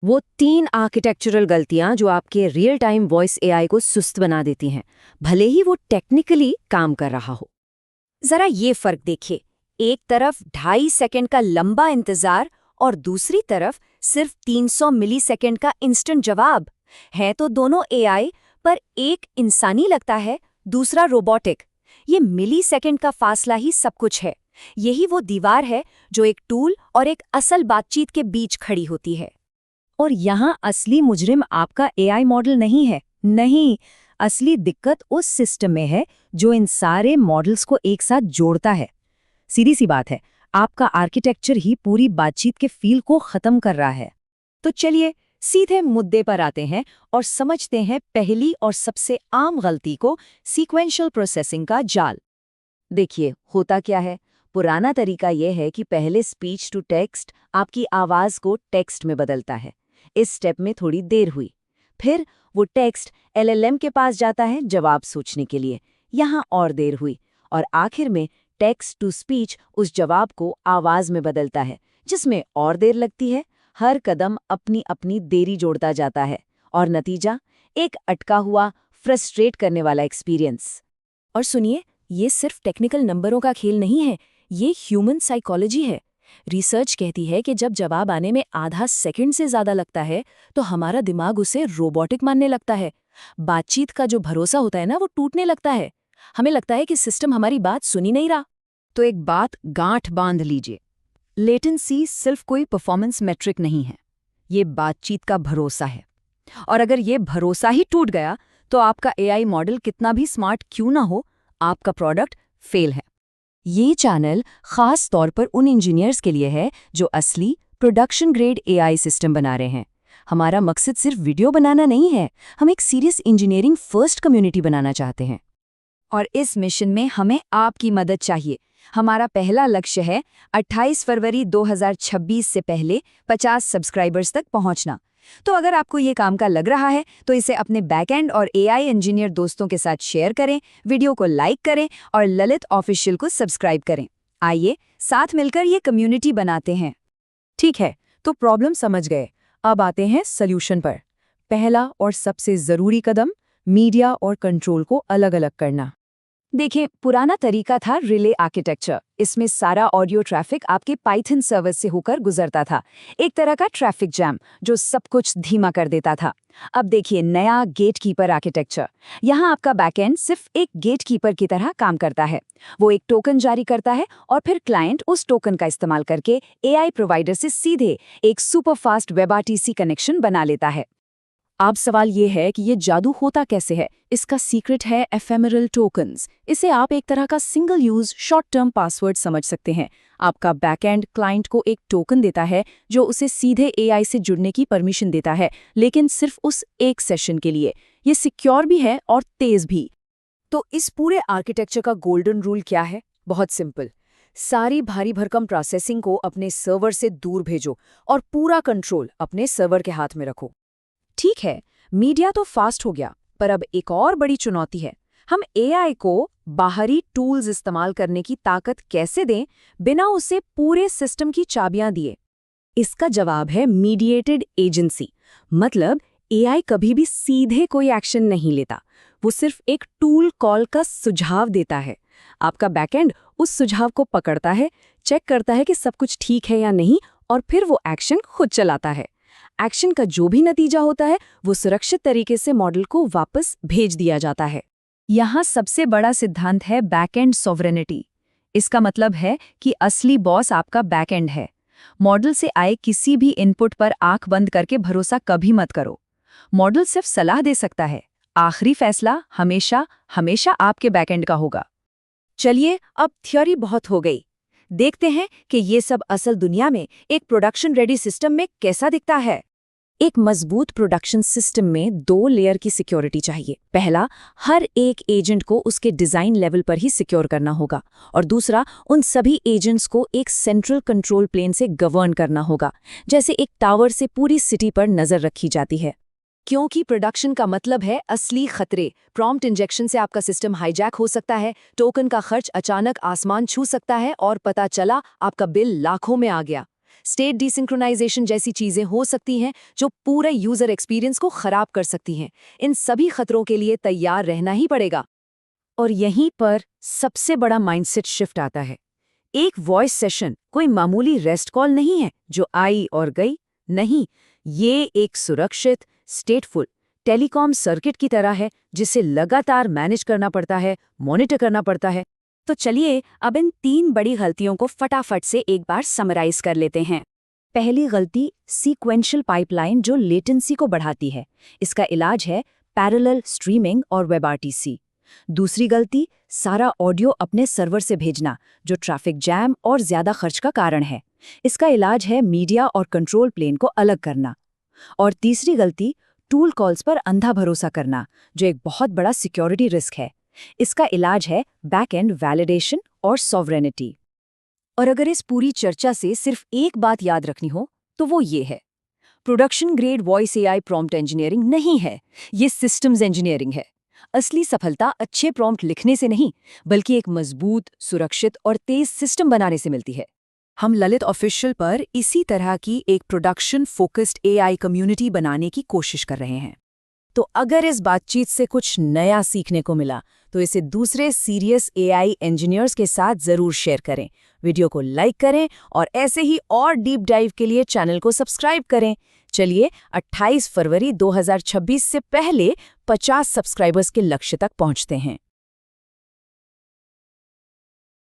वो 3 आर्किटेक्चरल गलतियां जो आपके रियल टाइम वॉइस एआई को सुस्त बना देती हैं, भले ही वो टेक्निकली काम कर रहा हो। जरा ये फर्क देखिए, एक तरफ 2.5 सेकंड का लंबा इंतजार और दूसरी तरफ सिर्फ 300 मिलीसेकंड का इंस्टेंट जवाब। है तो दोनों एआई, पर एक इंसानी लगता है, दूसरा रोबोटिक। ये मिलीसेकंड का फासला ही सब कुछ है। यही वो दीवार है जो एक टूल और एक असल बातचीत के बीच खड़ी होती है। और यहाँ असली मुजरिम आपका एआई मॉडल नहीं है। नहीं, असली दिक्कत उस सिस्टम में है जो इन सारे मॉडल्स को एक साथ जोड़ता है। सीधी सी बात है, आपका आर्किटेक्चर ही पूरी बातचीत के फील को खत्म कर रहा है। तो चलिए सीधे मुद्दे पर आते हैं और समझते हैं पहली और सबसे आम गलती को, सीक्वेंशियल प्रोसेसिंग का जाल। देखिए, होता क्या है, पुराना तरीका यह है कि पहले स्पीच टू टेक्स्ट आपकी आवाज को टेक्स्ट में बदलता है। इस स्टेप में थोड़ी देर हुई, फिर वो टेक्स्ट एलएलएम के पास जाता है जवाब सोचने के लिए, यहाँ और देर हुई, और आखिर में टेक्स्ट टू स्पीच उस जवाब को आवाज में बदलता है, जिसमें और देर लगती है। हर कदम अपनी अपनी देरी जोड़ता जाता है, और नतीजा एक अटका हुआ, फ्रस्ट्रेट करने वाला एक्सपीरियंस। और सुनिए, ये सिर्फ टेक्निकल नंबरों का खेल नहीं है, ये ह्यूमन साइकोलॉजी है। रिसर्च कहती है कि जब जवाब आने में आधा सेकंड से ज्यादा लगता है, तो हमारा दिमाग उसे रोबोटिक मानने लगता है। बातचीत का जो भरोसा होता है ना, वो टूटने लगता है। हमें लगता है कि सिस्टम हमारी बात सुन ही नहीं रहा। तो एक बात गांठ बांध लीजिए, लेटेंसी सिर्फ कोई परफॉर्मेंस मेट्रिक नहीं है, ये बातचीत का भरोसा है। और अगर ये भरोसा ही टूट गया, तो आपका एआई मॉडल कितना भी स्मार्ट क्यों ना हो, आपका प्रोडक्ट फेल है। ये चैनल खास तौर पर उन इंजीनियर्स के लिए है जो असली प्रोडक्शन ग्रेड एआई सिस्टम बना रहे हैं। हमारा मकसद सिर्फ वीडियो बनाना नहीं है, हम एक सीरियस इंजीनियरिंग फर्स्ट कम्युनिटी बनाना चाहते हैं। और इस मिशन में हमें आपकी मदद चाहिए। हमारा पहला लक्ष्य है 28 फरवरी 2026 से पहले 50 सब्सक्राइबर्स तक पहुंचना। तो अगर आपको ये काम का लग रहा है, तो इसे अपने बैकएंड और एआई इंजीनियर दोस्तों के साथ शेयर करें, वीडियो को लाइक करें और ललित ऑफिशियल को सब्सक्राइब करें। आइए साथ मिलकर ये कम्युनिटी बनाते हैं। ठीक है, तो प्रॉब्लम समझ गए, अब आते हैं सॉल्यूशन पर। पहला और सबसे ज़रूरी कदम, मीडिया और कंट्रोल को अलग अलग करना। देखें, पुराना तरीका था रिले आर्किटेक्चर। इसमें सारा ऑडियो ट्रैफिक आपके पाइथन सर्वर से होकर गुजरता था, एक तरह का ट्रैफिक जैम जो सब कुछ धीमा कर देता था। अब देखिए नया गेटकीपर आर्किटेक्चर। यहाँ आपका बैकएंड सिर्फ एक गेटकीपर की तरह काम करता है। वो एक टोकन जारी करता है और फिर क्लाइंट उस टोकन का इस्तेमाल करके एआई प्रोवाइडर से सीधे एक सुपरफास्ट वेबआरटीसी कनेक्शन बना लेता है। अब सवाल ये है कि ये जादू होता कैसे है। इसका सीक्रेट है एफेमरल टोकन्स। इसे आप एक तरह का single use short term password समझ सकते हैं। आपका बैकएंड क्लाइंट को एक टोकन देता है जो उसे सीधे एआई से जुड़ने की परमिशन देता है, लेकिन सिर्फ उस एक सेशन के लिए। ये सिक्योर भी है और तेज भी। तो इस पूरे आर्किटेक्चर का गोल्डन रूल क्या है? बहुत सिंपल, सारी भारी भरकम प्रोसेसिंग को अपने सर्वर से दूर भेजो और पूरा कंट्रोल अपने सर्वर के हाथ में रखो। ठीक है, मीडिया तो फास्ट हो गया, पर अब एक और बड़ी चुनौती है। हम एआई को बाहरी टूल्स इस्तेमाल करने की ताकत कैसे दें बिना उसे पूरे सिस्टम की चाबियां दिए? इसका जवाब है मीडिएटेड एजेंसी। मतलब एआई कभी भी सीधे कोई एक्शन नहीं लेता, वो सिर्फ एक टूल कॉल का सुझाव देता है। आपका बैकएंड उस सुझाव को पकड़ता है, चेक करता है कि सब कुछ ठीक है या नहीं, और फिर वो एक्शन खुद चलाता है। एक्शन का जो भी नतीजा होता है, वो सुरक्षित तरीके से मॉडल को वापस भेज दिया जाता है। यहाँ सबसे बड़ा सिद्धांत है बैकएंड सॉवरेनिटी। इसका मतलब है कि असली बॉस आपका बैकएंड है। मॉडल से आए किसी भी इनपुट पर आंख बंद करके भरोसा कभी मत करो। मॉडल सिर्फ सलाह दे सकता है, आखिरी फैसला हमेशा हमेशा आपके बैकएंड का होगा। चलिए, अब थ्योरी बहुत हो गई, देखते हैं कि ये सब असल दुनिया में एक प्रोडक्शन रेडी सिस्टम में कैसा दिखता है। एक मजबूत प्रोडक्शन सिस्टम में 2 लेयर की सिक्योरिटी चाहिए। पहला, हर एक एजेंट को उसके डिजाइन लेवल पर ही सिक्योर करना होगा, और दूसरा, उन सभी एजेंट्स को एक सेंट्रल कंट्रोल प्लेन से गवर्न करना होगा, जैसे एक टावर से पूरी सिटी पर नजर रखी जाती है। क्योंकि प्रोडक्शन का मतलब है असली खतरे। प्रॉम्प्ट इंजेक्शन से आपका सिस्टम हाईजैक हो सकता है, टोकन का खर्च अचानक आसमान छू सकता है और पता चला आपका बिल लाखों में आ गया। स्टेट डिसिंक्रोनाइजेशन जैसी चीजें हो सकती हैं जो पूरे यूजर एक्सपीरियंस को खराब कर सकती हैं। इन सभी खतरों के लिए तैयार रहना ही पड़ेगा। और यहीं पर सबसे बड़ा माइंडसेट शिफ्ट आता है। एक वॉइस सेशन कोई मामूली रेस्ट कॉल नहीं है जो आई और गई। नहीं, ये एक सुरक्षित, स्टेटफुल टेलीकॉम सर्किट की तरह है जिसे लगातार मैनेज करना पड़ता है, मॉनिटर करना पड़ता है। तो चलिए अब इन 3 बड़ी गलतियों को फटाफट से एक बार समराइज कर लेते हैं। पहली गलती, सीक्वेंशियल पाइपलाइन जो लेटेंसी को बढ़ाती है। इसका इलाज है पैरेलल स्ट्रीमिंग और वेबआरटीसी। दूसरी गलती, सारा ऑडियो अपने सर्वर से भेजना, जो ट्रैफिक जैम और ज्यादा खर्च का कारण है। इसका इलाज है मीडिया और कंट्रोल प्लेन को अलग करना। और तीसरी गलती, टूल कॉल्स पर अंधा भरोसा करना, जो एक बहुत बड़ा सिक्योरिटी रिस्क है। इसका इलाज है बैक एंड वैलिडेशन और सॉवरेनिटी। और अगर इस पूरी चर्चा से सिर्फ एक बात याद रखनी हो तो वो ये है, production grade voice AI prompt engineering नहीं है, ये सिस्टम्स इंजीनियरिंग है। असली सफलता अच्छे प्रॉम्प्ट लिखने से नहीं, बल्कि एक मजबूत, सुरक्षित और तेज सिस्टम बनाने से मिलती है। हम ललित ऑफिशियल पर इसी तरह की एक प्रोडक्शन फोकस्ड एआई कम्युनिटी बनाने की कोशिश कर रहे हैं। तो अगर इस बातचीत से कुछ नया सीखने को मिला तो इसे दूसरे सीरियस एआई इंजीनियर्स के साथ जरूर शेयर करें, वीडियो को लाइक करें और ऐसे ही और डीप डाइव के लिए चैनल को सब्सक्राइब करें। चलिए 28 फरवरी 2026 से पहले 50 सब्सक्राइबर्स के लक्ष्य तक पहुंचते हैं।